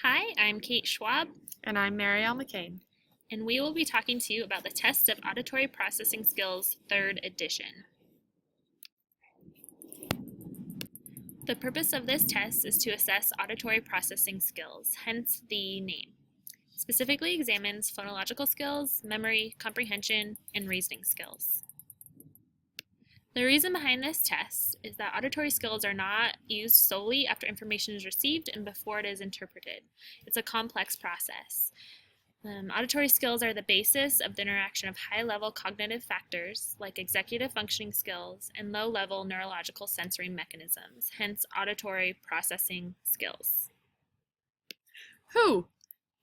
Hi, I'm Kate Schwab, And I'm Marielle McCain. and we will be talking to you about the Test of Auditory Processing Skills, 3rd edition. The purpose of this test is to assess auditory processing skills, hence the name. Specifically examines phonological skills, memory, comprehension, and reasoning skills. The reason behind this test is that auditory skills are not used solely after information is received and before it is interpreted. It's a complex process. Auditory skills are the basis of the interaction of high-level cognitive factors like executive functioning skills and low-level neurological sensory mechanisms, hence auditory processing skills. Who?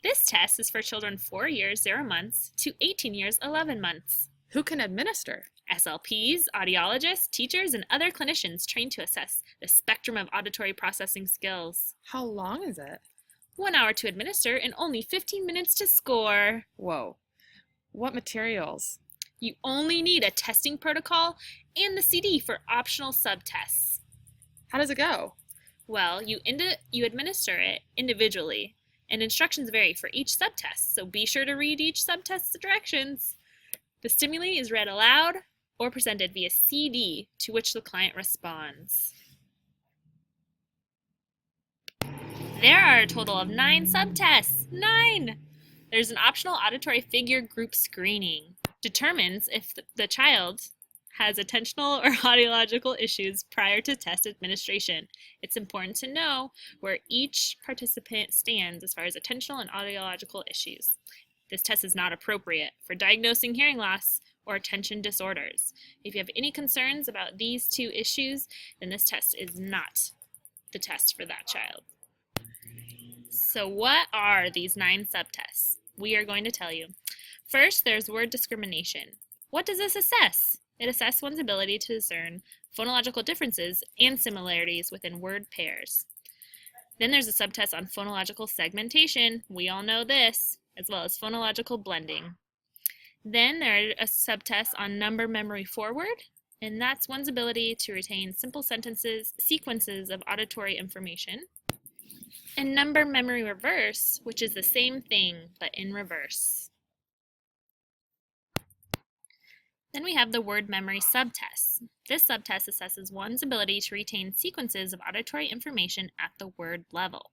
This test is for children 4 years 0 months to 18 years 11 months. Who can administer? SLPs, audiologists, teachers, and other clinicians trained to assess the spectrum of auditory processing skills. How long is it? 1 hour to administer and only 15 minutes to score. Whoa. What materials? You only need a testing protocol and the CD for optional subtests. How does it go? Well, you administer it individually, and instructions vary for each subtest, so be sure to read each subtest's directions. The stimuli is read aloud or presented via CD to which the client responds. There are a total of 9 subtests. 9! There's an optional auditory figure group screening. Determines if the child has attentional or audiological issues prior to test administration. It's important to know where each participant stands as far as attentional and audiological issues. This test is not appropriate for diagnosing hearing loss or attention disorders. If you have any concerns about these 2 issues, then this test is not the test for that child. So what are these 9 subtests? We are going to tell you. First, there's word discrimination. What does this assess? It assesses one's ability to discern phonological differences and similarities within word pairs. Then there's a subtest on phonological segmentation. We all know this, as well as phonological blending. Then there's a subtest on number memory forward, and that's one's ability to retain simple sentences, sequences of auditory information. And number memory reverse, which is the same thing, but in reverse. Then we have the word memory subtest. This subtest assesses one's ability to retain sequences of auditory information at the word level.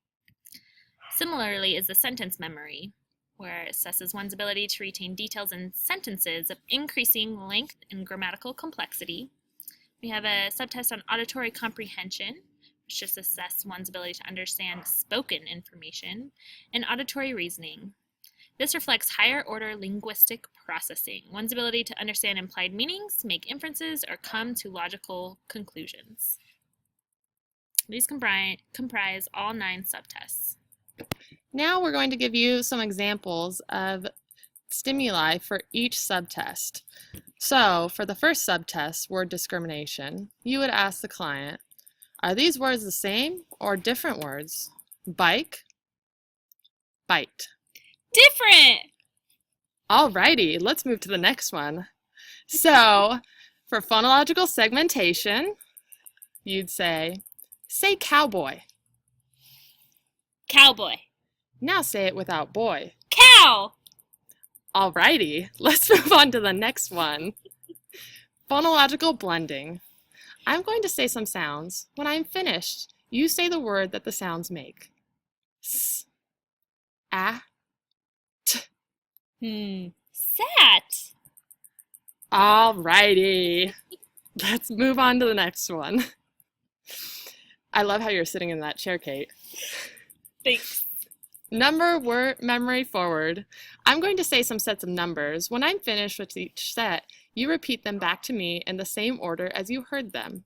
Similarly is the sentence memory, where it assesses one's ability to retain details in sentences of increasing length and grammatical complexity. We have a subtest on auditory comprehension, which just assesses one's ability to understand spoken information, and auditory reasoning. This reflects higher order linguistic processing, one's ability to understand implied meanings, make inferences, or come to logical conclusions. These comprise all 9 subtests. Now we're going to give you some examples of stimuli for each subtest. So for the first subtest, word discrimination, you would ask the client, are these words the same or different words? Bike, bite. Different! Alrighty, let's move to the next one. So for phonological segmentation, you'd say cowboy. Cowboy. Now say it without boy. Cow! Alrighty, let's move on to the next one. Phonological blending. I'm going to say some sounds. When I'm finished, you say the word that the sounds make. S, a, t. Sat. Alrighty, let's move on to the next one. I love how you're sitting in that chair, Kate. Thanks. Number word memory forward. I'm going to say some sets of numbers. When I'm finished with each set, you repeat them back to me in the same order as you heard them.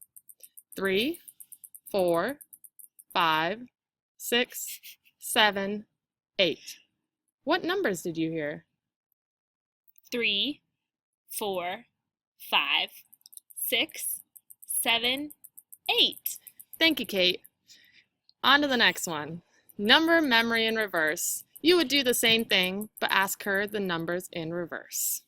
3, 4, 5, 6, 7, 8. What numbers did you hear? 3, 4, 5, 6, 7, 8. Thank you, Kate. On to the next one. Number memory in reverse. You would do the same thing, but ask her the numbers in reverse.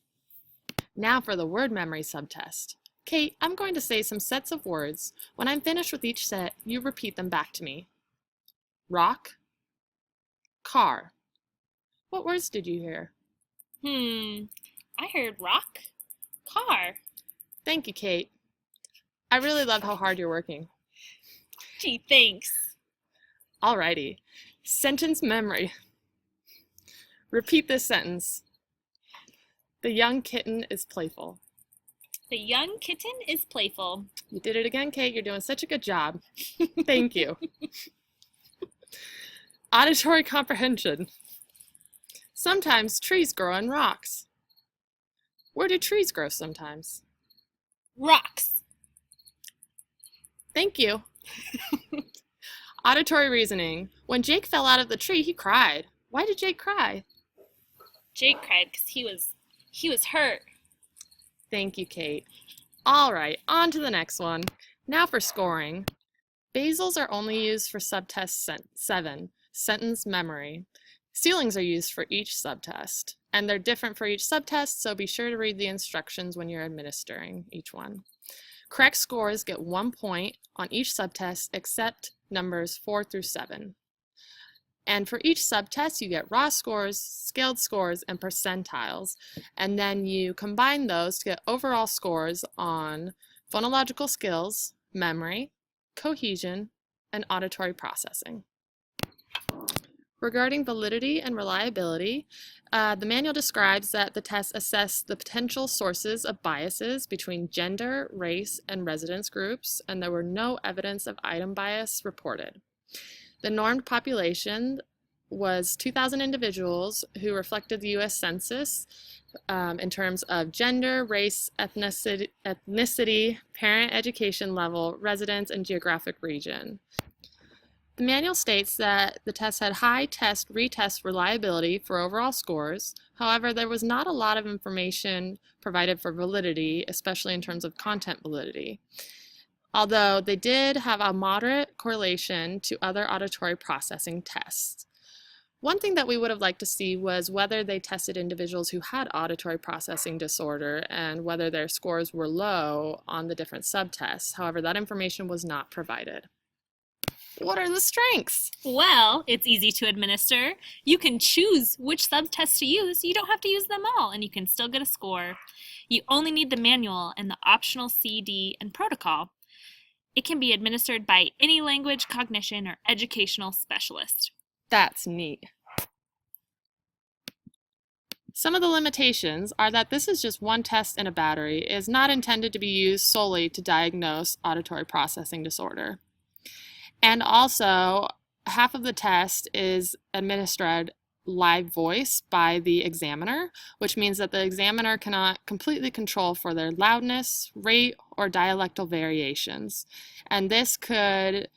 Now for the word memory subtest. Kate, I'm going to say some sets of words. When I'm finished with each set, you repeat them back to me. Rock, Car. What words did you hear? I heard rock, car. Thank you, Kate. I really love how hard you're working. Gee, thanks. Alrighty. Sentence memory. Repeat this sentence. The young kitten is playful. The young kitten is playful. You did it again, Kate. You're doing such a good job. Thank you. Auditory comprehension. Sometimes trees grow on rocks. Where do trees grow sometimes? Rocks. Thank you. Auditory reasoning. When Jake fell out of the tree, he cried. Why did Jake cry? Jake cried because he was hurt. Thank you, Kate. All right, on to the next one. Now for scoring. Basals are only used for subtest 7, sentence memory. Ceilings are used for each subtest, and they're different for each subtest, so be sure to read the instructions when you're administering each one. Correct scores get 1 point on each subtest except numbers 4 through 7. And for each subtest, you get raw scores, scaled scores, and percentiles. And then you combine those to get overall scores on phonological skills, memory, cohesion, and auditory processing. Regarding validity and reliability, the manual describes that the tests assess the potential sources of biases between gender, race, and residence groups, and there were no evidence of item bias reported. The normed population was 2,000 individuals who reflected the U.S. Census in terms of gender, race, ethnicity, parent education level, residence, and geographic region. The manual states that the test had high test-retest reliability for overall scores. However, there was not a lot of information provided for validity, especially in terms of content validity. Although they did have a moderate correlation to other auditory processing tests. One thing that we would have liked to see was whether they tested individuals who had auditory processing disorder and whether their scores were low on the different subtests. However, that information was not provided. What are the strengths? Well, it's easy to administer. You can choose which subtests to use. You don't have to use them all, and you can still get a score. You only need the manual and the optional CD and protocol. It can be administered by any language, cognition, or educational specialist. That's neat. Some of the limitations are that this is just one test in a battery. It is not intended to be used solely to diagnose auditory processing disorder. And also, half of the test is administered live voice by the examiner, which means that the examiner cannot completely control for their loudness, rate, or dialectal variations. And this could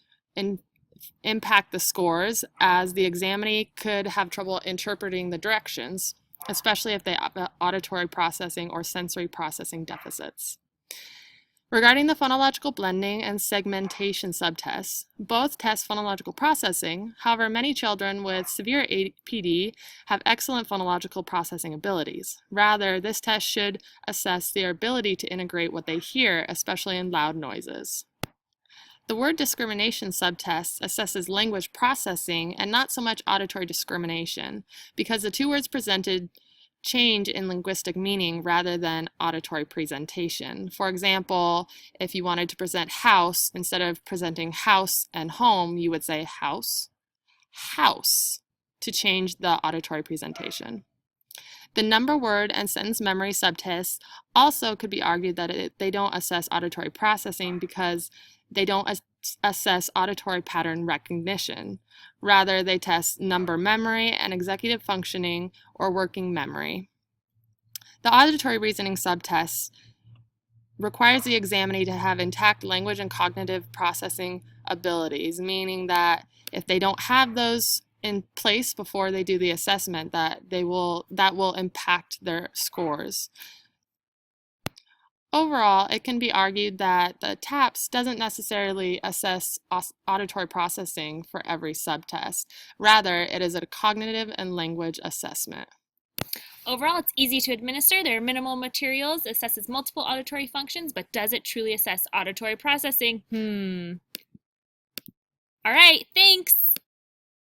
impact the scores, as the examinee could have trouble interpreting the directions, especially if they have auditory processing or sensory processing deficits. Regarding the phonological blending and segmentation subtests, both test phonological processing. However, many children with severe APD have excellent phonological processing abilities. Rather, this test should assess their ability to integrate what they hear, especially in loud noises. The word discrimination subtest assesses language processing and not so much auditory discrimination, because the two words presented change in linguistic meaning rather than auditory presentation. For example, if you wanted to present house, instead of presenting house and home, you would say house, house, to change the auditory presentation. The number, word, and sentence memory subtests also could be argued that they don't assess auditory processing because they don't assess auditory pattern recognition. Rather, they test number memory and executive functioning or working memory. The auditory reasoning subtest requires the examinee to have intact language and cognitive processing abilities, meaning that if they don't have those in place before they do the assessment, that will impact their scores. Overall, it can be argued that the TAPS doesn't necessarily assess auditory processing for every subtest. Rather, it is a cognitive and language assessment. Overall, it's easy to administer. There are minimal materials, assesses multiple auditory functions, but does it truly assess auditory processing? Hmm. All right, thanks.